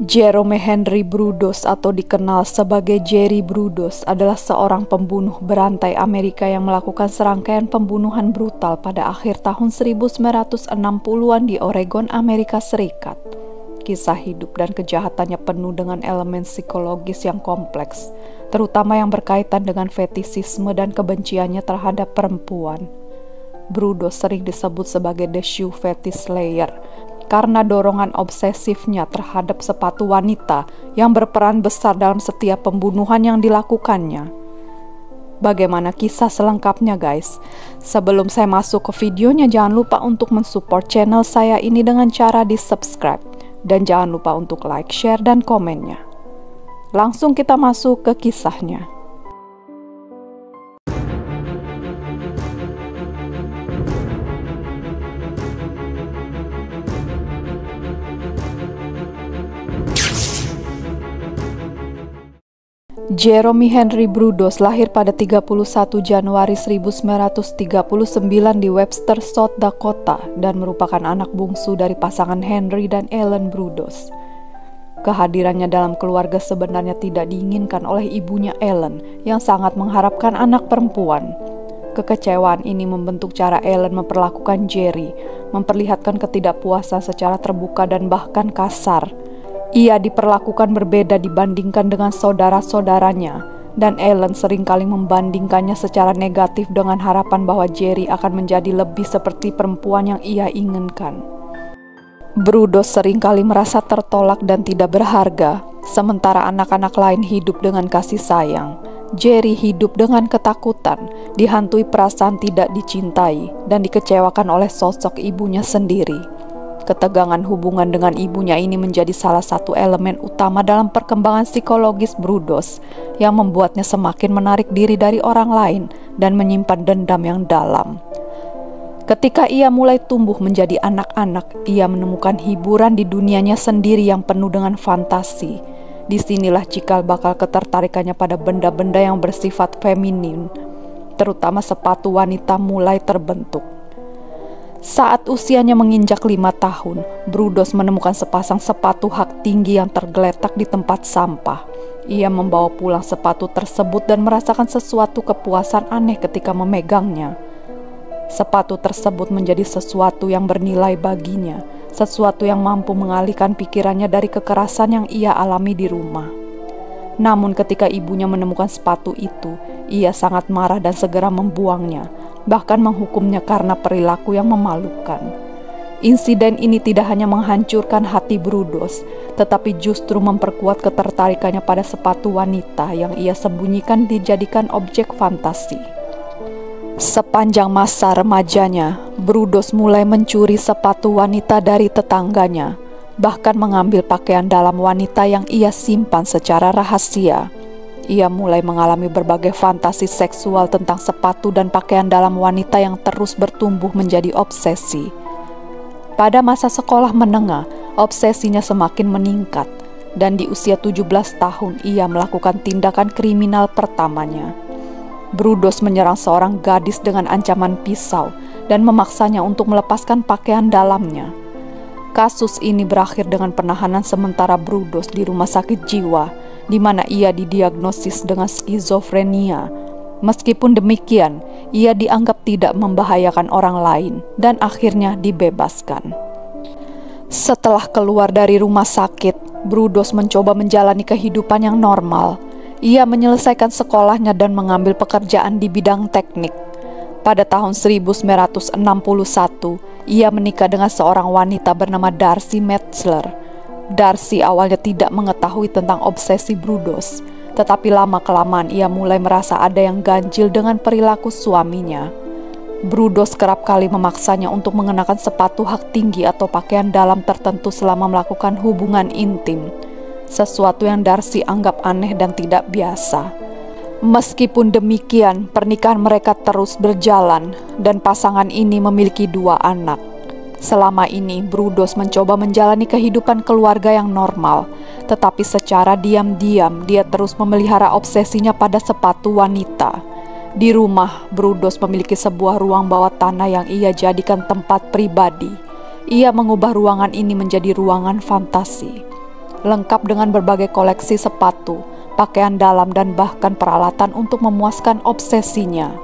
Jerome Henry Brudos atau dikenal sebagai Jerry Brudos adalah seorang pembunuh berantai Amerika yang melakukan serangkaian pembunuhan brutal pada akhir tahun 1960-an di Oregon, Amerika Serikat. Kisah hidup dan kejahatannya penuh dengan elemen psikologis yang kompleks, terutama yang berkaitan dengan fetisisme dan kebenciannya terhadap perempuan. Brudos sering disebut sebagai The Shoe Fetish Slayer karena dorongan obsesifnya terhadap sepatu wanita yang berperan besar dalam setiap pembunuhan yang dilakukannya. Bagaimana kisah selengkapnya, guys? Sebelum saya masuk ke videonya, jangan lupa untuk mensupport channel saya ini dengan cara di subscribe. Dan jangan lupa untuk like, share, dan komennya. Langsung kita masuk ke kisahnya. Jerome Henry Brudos lahir pada 31 Januari 1939 di Webster, South Dakota dan merupakan anak bungsu dari pasangan Henry dan Ellen Brudos. Kehadirannya dalam keluarga sebenarnya tidak diinginkan oleh ibunya Ellen yang sangat mengharapkan anak perempuan. Kekecewaan ini membentuk cara Ellen memperlakukan Jerry, memperlihatkan ketidakpuasan secara terbuka dan bahkan kasar. Ia diperlakukan berbeda dibandingkan dengan saudara-saudaranya, dan Ellen seringkali membandingkannya secara negatif dengan harapan bahwa Jerry akan menjadi lebih seperti perempuan yang ia inginkan. Brudos seringkali merasa tertolak dan tidak berharga, sementara anak-anak lain hidup dengan kasih sayang. Jerry hidup dengan ketakutan, dihantui perasaan tidak dicintai, dan dikecewakan oleh sosok ibunya sendiri. Ketegangan hubungan dengan ibunya ini menjadi salah satu elemen utama dalam perkembangan psikologis Brudos yang membuatnya semakin menarik diri dari orang lain dan menyimpan dendam yang dalam. Ketika ia mulai tumbuh menjadi anak-anak, ia menemukan hiburan di dunianya sendiri yang penuh dengan fantasi. Disinilah cikal bakal ketertarikannya pada benda-benda yang bersifat feminin, terutama sepatu wanita mulai terbentuk. Saat usianya menginjak 5 tahun, Brudos menemukan sepasang sepatu hak tinggi yang tergeletak di tempat sampah. Ia membawa pulang sepatu tersebut dan merasakan sesuatu kepuasan aneh ketika memegangnya. Sepatu tersebut menjadi sesuatu yang bernilai baginya, sesuatu yang mampu mengalihkan pikirannya dari kekerasan yang ia alami di rumah. Namun ketika ibunya menemukan sepatu itu, ia sangat marah dan segera membuangnya, bahkan menghukumnya karena perilaku yang memalukan. Insiden ini tidak hanya menghancurkan hati Brudos, tetapi justru memperkuat ketertarikannya pada sepatu wanita yang ia sembunyikan dijadikan objek fantasi. Sepanjang masa remajanya, Brudos mulai mencuri sepatu wanita dari tetangganya, bahkan mengambil pakaian dalam wanita yang ia simpan secara rahasia. Ia mulai mengalami berbagai fantasi seksual tentang sepatu dan pakaian dalam wanita yang terus bertumbuh menjadi obsesi. Pada masa sekolah menengah, obsesinya semakin meningkat, dan di usia 17 tahun ia melakukan tindakan kriminal pertamanya. Brudos menyerang seorang gadis dengan ancaman pisau dan memaksanya untuk melepaskan pakaian dalamnya. Kasus ini berakhir dengan penahanan sementara Brudos di rumah sakit jiwa, di mana ia didiagnosis dengan skizofrenia. Meskipun demikian, ia dianggap tidak membahayakan orang lain dan akhirnya dibebaskan. Setelah keluar dari rumah sakit, Brudos mencoba menjalani kehidupan yang normal. Ia menyelesaikan sekolahnya dan mengambil pekerjaan di bidang teknik. Pada tahun 1961, ia menikah dengan seorang wanita bernama Darcy Metzler. Darcy awalnya tidak mengetahui tentang obsesi Brudos, tetapi lama-kelamaan ia mulai merasa ada yang ganjil dengan perilaku suaminya. Brudos kerap kali memaksanya untuk mengenakan sepatu hak tinggi atau pakaian dalam tertentu selama melakukan hubungan intim, sesuatu yang Darcy anggap aneh dan tidak biasa. Meskipun demikian, pernikahan mereka terus berjalan dan pasangan ini memiliki 2 anak. Selama ini, Brudos mencoba menjalani kehidupan keluarga yang normal, tetapi secara diam-diam dia terus memelihara obsesinya pada sepatu wanita. Di rumah, Brudos memiliki sebuah ruang bawah tanah yang ia jadikan tempat pribadi. Ia mengubah ruangan ini menjadi ruangan fantasi. lengkap dengan berbagai koleksi sepatu, pakaian dalam, dan bahkan peralatan untuk memuaskan obsesinya.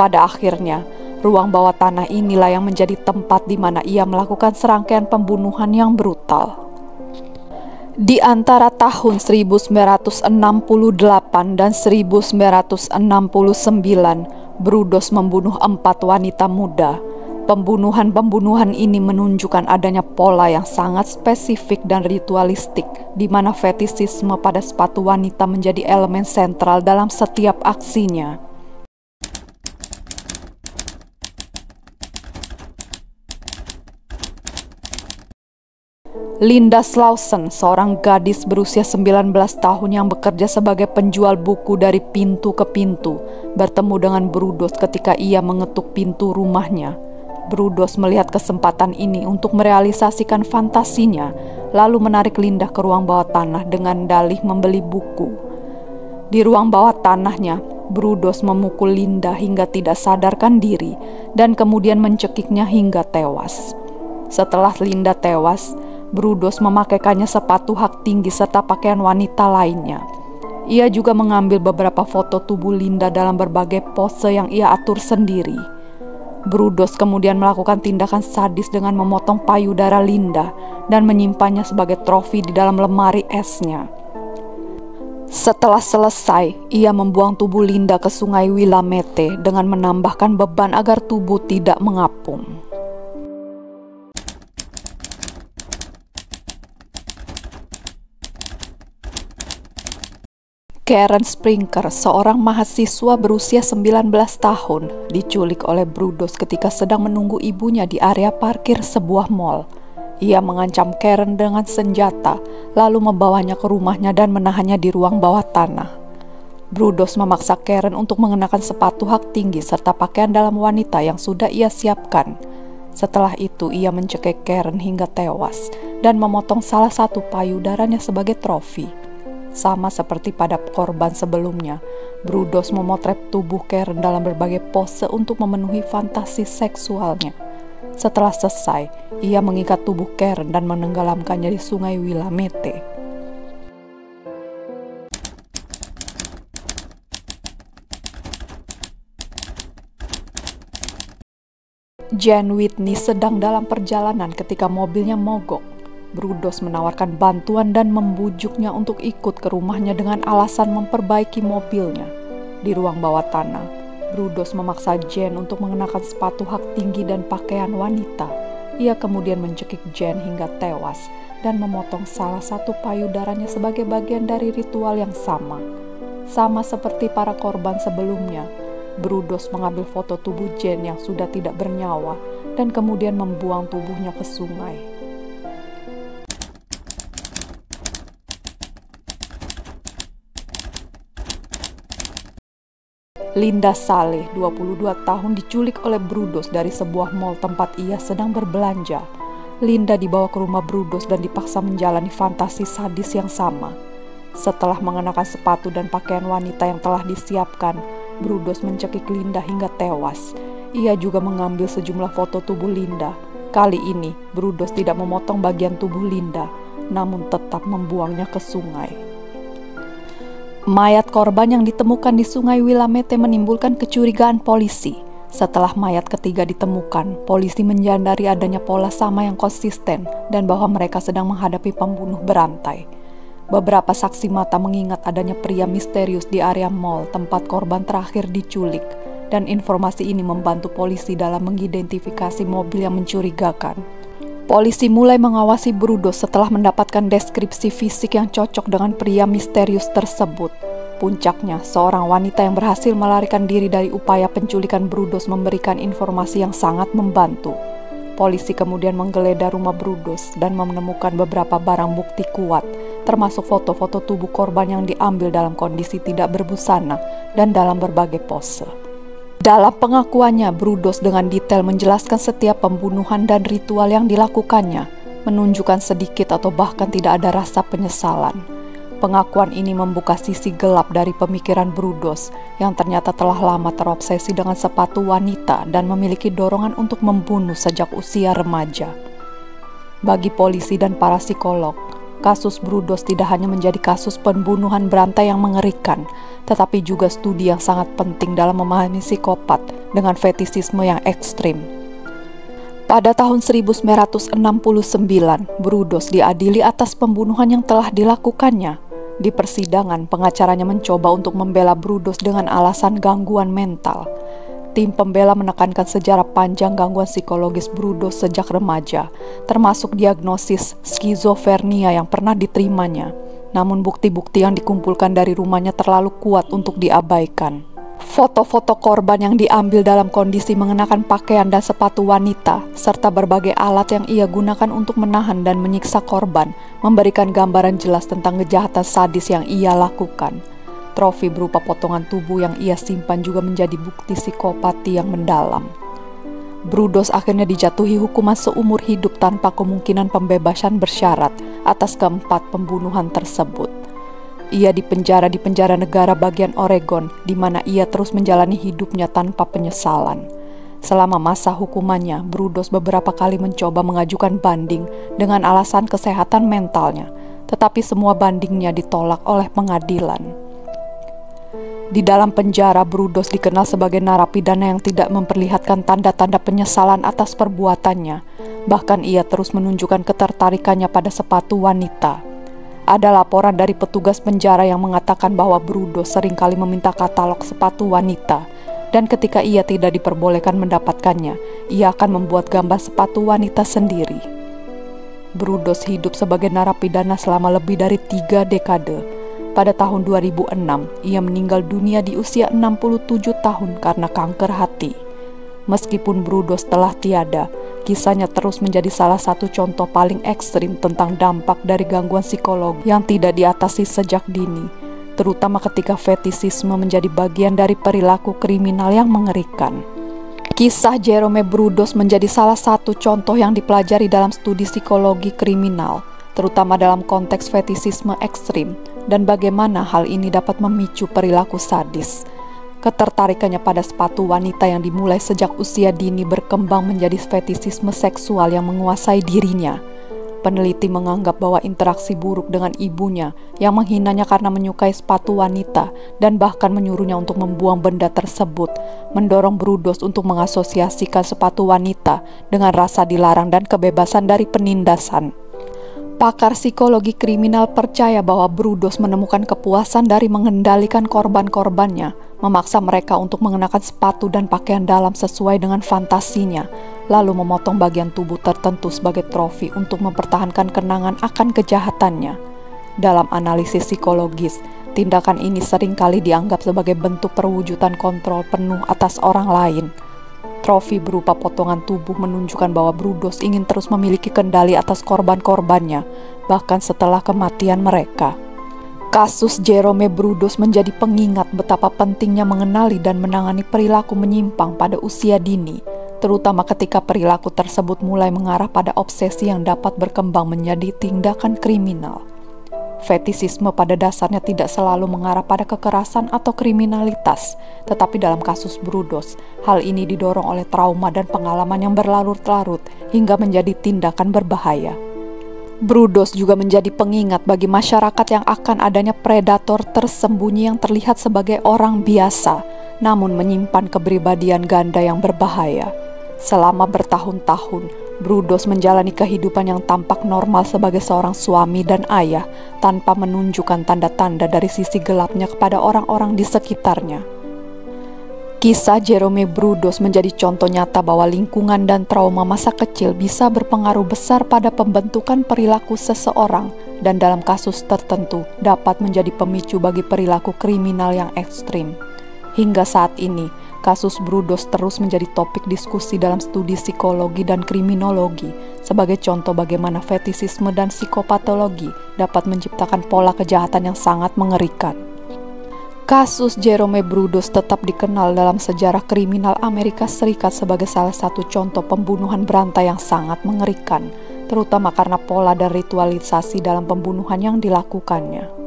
Pada akhirnya, ruang bawah tanah inilah yang menjadi tempat di mana ia melakukan serangkaian pembunuhan yang brutal. Di antara tahun 1968 dan 1969, Broodos membunuh 4 wanita muda. Pembunuhan-pembunuhan ini menunjukkan adanya pola yang sangat spesifik dan ritualistik, di mana fetisisme pada sepatu wanita menjadi elemen sentral dalam setiap aksinya. Linda Slauson, seorang gadis berusia 19 tahun yang bekerja sebagai penjual buku dari pintu ke pintu, bertemu dengan Broodos ketika ia mengetuk pintu rumahnya. Broodos melihat kesempatan ini untuk merealisasikan fantasinya, lalu menarik Linda ke ruang bawah tanah dengan dalih membeli buku. Di ruang bawah tanahnya, Broodos memukul Linda hingga tidak sadarkan diri dan kemudian mencekiknya hingga tewas. Setelah Linda tewas, Broodos memakaikannya sepatu hak tinggi serta pakaian wanita lainnya. Ia juga mengambil beberapa foto tubuh Linda dalam berbagai pose yang ia atur sendiri. Broodos kemudian melakukan tindakan sadis dengan memotong payudara Linda dan menyimpannya sebagai trofi di dalam lemari esnya. Setelah selesai, ia membuang tubuh Linda ke sungai Willamette dengan menambahkan beban agar tubuh tidak mengapung. Karen Sprinker, seorang mahasiswa berusia 19 tahun, diculik oleh Broodos ketika sedang menunggu ibunya di area parkir sebuah mall. Ia mengancam Karen dengan senjata, lalu membawanya ke rumahnya dan menahannya di ruang bawah tanah. Broodos memaksa Karen untuk mengenakan sepatu hak tinggi serta pakaian dalam wanita yang sudah ia siapkan. Setelah itu, ia mencekik Karen hingga tewas dan memotong salah satu payudaranya sebagai trofi. Sama seperti pada korban sebelumnya, Broodos memotret tubuh Karen dalam berbagai pose untuk memenuhi fantasi seksualnya. Setelah selesai, ia mengikat tubuh Karen dan menenggelamkannya di sungai Willamette. Jane Whitney sedang dalam perjalanan ketika mobilnya mogok. Broodos menawarkan bantuan dan membujuknya untuk ikut ke rumahnya dengan alasan memperbaiki mobilnya. Di ruang bawah tanah, Broodos memaksa Jane untuk mengenakan sepatu hak tinggi dan pakaian wanita. Ia kemudian mencekik Jane hingga tewas dan memotong salah satu payudaranya sebagai bagian dari ritual yang sama. Sama seperti para korban sebelumnya, Broodos mengambil foto tubuh Jane yang sudah tidak bernyawa dan kemudian membuang tubuhnya ke sungai. Linda Saleh, 22 tahun, diculik oleh Broodos dari sebuah mall tempat ia sedang berbelanja. Linda dibawa ke rumah Broodos dan dipaksa menjalani fantasi sadis yang sama. Setelah mengenakan sepatu dan pakaian wanita yang telah disiapkan, Broodos mencekik Linda hingga tewas. Ia juga mengambil sejumlah foto tubuh Linda. Kali ini, Broodos tidak memotong bagian tubuh Linda, namun tetap membuangnya ke sungai. Mayat korban yang ditemukan di sungai Willamette menimbulkan kecurigaan polisi. Setelah mayat ketiga ditemukan, polisi menyadari adanya pola sama yang konsisten dan bahwa mereka sedang menghadapi pembunuh berantai. Beberapa saksi mata mengingat adanya pria misterius di area mall tempat korban terakhir diculik, dan informasi ini membantu polisi dalam mengidentifikasi mobil yang mencurigakan. Polisi mulai mengawasi Broodos setelah mendapatkan deskripsi fisik yang cocok dengan pria misterius tersebut. Puncaknya, seorang wanita yang berhasil melarikan diri dari upaya penculikan Broodos memberikan informasi yang sangat membantu. Polisi kemudian menggeledah rumah Broodos dan menemukan beberapa barang bukti kuat, termasuk foto-foto tubuh korban yang diambil dalam kondisi tidak berbusana dan dalam berbagai pose. Dalam pengakuannya, Broodos dengan detail menjelaskan setiap pembunuhan dan ritual yang dilakukannya, menunjukkan sedikit atau bahkan tidak ada rasa penyesalan. Pengakuan ini membuka sisi gelap dari pemikiran Broodos yang ternyata telah lama terobsesi dengan sepatu wanita dan memiliki dorongan untuk membunuh sejak usia remaja. Bagi polisi dan para psikolog, kasus Brudos tidak hanya menjadi kasus pembunuhan berantai yang mengerikan, tetapi juga studi yang sangat penting dalam memahami psikopat dengan fetisisme yang ekstrim. Pada tahun 1969, Brudos diadili atas pembunuhan yang telah dilakukannya. Di persidangan, pengacaranya mencoba untuk membela Brudos dengan alasan gangguan mental. Tim pembela menekankan sejarah panjang gangguan psikologis Brudos sejak remaja, termasuk diagnosis skizofrenia yang pernah diterimanya. Namun bukti-bukti yang dikumpulkan dari rumahnya terlalu kuat untuk diabaikan. Foto-foto korban yang diambil dalam kondisi mengenakan pakaian dan sepatu wanita, serta berbagai alat yang ia gunakan untuk menahan dan menyiksa korban, memberikan gambaran jelas tentang kejahatan sadis yang ia lakukan. Trofi berupa potongan tubuh yang ia simpan juga menjadi bukti psikopati yang mendalam. Brudos akhirnya dijatuhi hukuman seumur hidup tanpa kemungkinan pembebasan bersyarat atas keempat pembunuhan tersebut. Ia dipenjara di penjara negara bagian Oregon, di mana ia terus menjalani hidupnya tanpa penyesalan. Selama masa hukumannya, Brudos beberapa kali mencoba mengajukan banding dengan alasan kesehatan mentalnya, tetapi semua bandingnya ditolak oleh pengadilan. Di dalam penjara, Brudos dikenal sebagai narapidana yang tidak memperlihatkan tanda-tanda penyesalan atas perbuatannya. Bahkan ia terus menunjukkan ketertarikannya pada sepatu wanita. Ada laporan dari petugas penjara yang mengatakan bahwa Brudos seringkali meminta katalog sepatu wanita, dan ketika ia tidak diperbolehkan mendapatkannya, ia akan membuat gambar sepatu wanita sendiri. Brudos hidup sebagai narapidana selama lebih dari 3 dekade. Pada tahun 2006, ia meninggal dunia di usia 67 tahun karena kanker hati. Meskipun Brudos telah tiada, kisahnya terus menjadi salah satu contoh paling ekstrim tentang dampak dari gangguan psikologi yang tidak diatasi sejak dini, terutama ketika fetisisme menjadi bagian dari perilaku kriminal yang mengerikan. Kisah Jerome Brudos menjadi salah satu contoh yang dipelajari dalam studi psikologi kriminal, terutama dalam konteks fetisisme ekstrim, dan bagaimana hal ini dapat memicu perilaku sadis. Ketertarikannya pada sepatu wanita yang dimulai sejak usia dini berkembang menjadi fetisisme seksual yang menguasai dirinya. Peneliti menganggap bahwa interaksi buruk dengan ibunya yang menghinanya karena menyukai sepatu wanita dan bahkan menyuruhnya untuk membuang benda tersebut mendorong Brudos untuk mengasosiasikan sepatu wanita dengan rasa dilarang dan kebebasan dari penindasan. Pakar psikologi kriminal percaya bahwa Brudos menemukan kepuasan dari mengendalikan korban-korbannya, memaksa mereka untuk mengenakan sepatu dan pakaian dalam sesuai dengan fantasinya, lalu memotong bagian tubuh tertentu sebagai trofi untuk mempertahankan kenangan akan kejahatannya. Dalam analisis psikologis, tindakan ini seringkali dianggap sebagai bentuk perwujudan kontrol penuh atas orang lain. Trofi berupa potongan tubuh menunjukkan bahwa Brudos ingin terus memiliki kendali atas korban-korbannya, bahkan setelah kematian mereka. Kasus Jerome Brudos menjadi pengingat betapa pentingnya mengenali dan menangani perilaku menyimpang pada usia dini, terutama ketika perilaku tersebut mulai mengarah pada obsesi yang dapat berkembang menjadi tindakan kriminal. Fetisisme pada dasarnya tidak selalu mengarah pada kekerasan atau kriminalitas, tetapi dalam kasus Brudos, hal ini didorong oleh trauma dan pengalaman yang berlarut-larut hingga menjadi tindakan berbahaya. Brudos juga menjadi pengingat bagi masyarakat yang akan adanya predator tersembunyi yang terlihat sebagai orang biasa, namun menyimpan kepribadian ganda yang berbahaya. Selama bertahun-tahun, Brudos menjalani kehidupan yang tampak normal sebagai seorang suami dan ayah tanpa menunjukkan tanda-tanda dari sisi gelapnya kepada orang-orang di sekitarnya. Kisah Jerome Brudos menjadi contoh nyata bahwa lingkungan dan trauma masa kecil bisa berpengaruh besar pada pembentukan perilaku seseorang dan dalam kasus tertentu dapat menjadi pemicu bagi perilaku kriminal yang ekstrim. Hingga saat ini, kasus Brudos terus menjadi topik diskusi dalam studi psikologi dan kriminologi sebagai contoh bagaimana fetisisme dan psikopatologi dapat menciptakan pola kejahatan yang sangat mengerikan. Kasus Jerome Brudos tetap dikenal dalam sejarah kriminal Amerika Serikat sebagai salah satu contoh pembunuhan berantai yang sangat mengerikan, terutama karena pola dan ritualisasi dalam pembunuhan yang dilakukannya.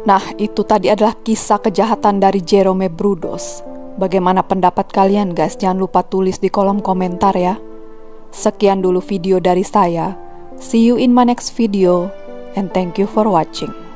Nah, itu tadi adalah kisah kejahatan dari Jerome Brudos. Bagaimana pendapat kalian guys? Jangan lupa tulis di kolom komentar ya. Sekian dulu video dari saya. See you in my next video and thank you for watching.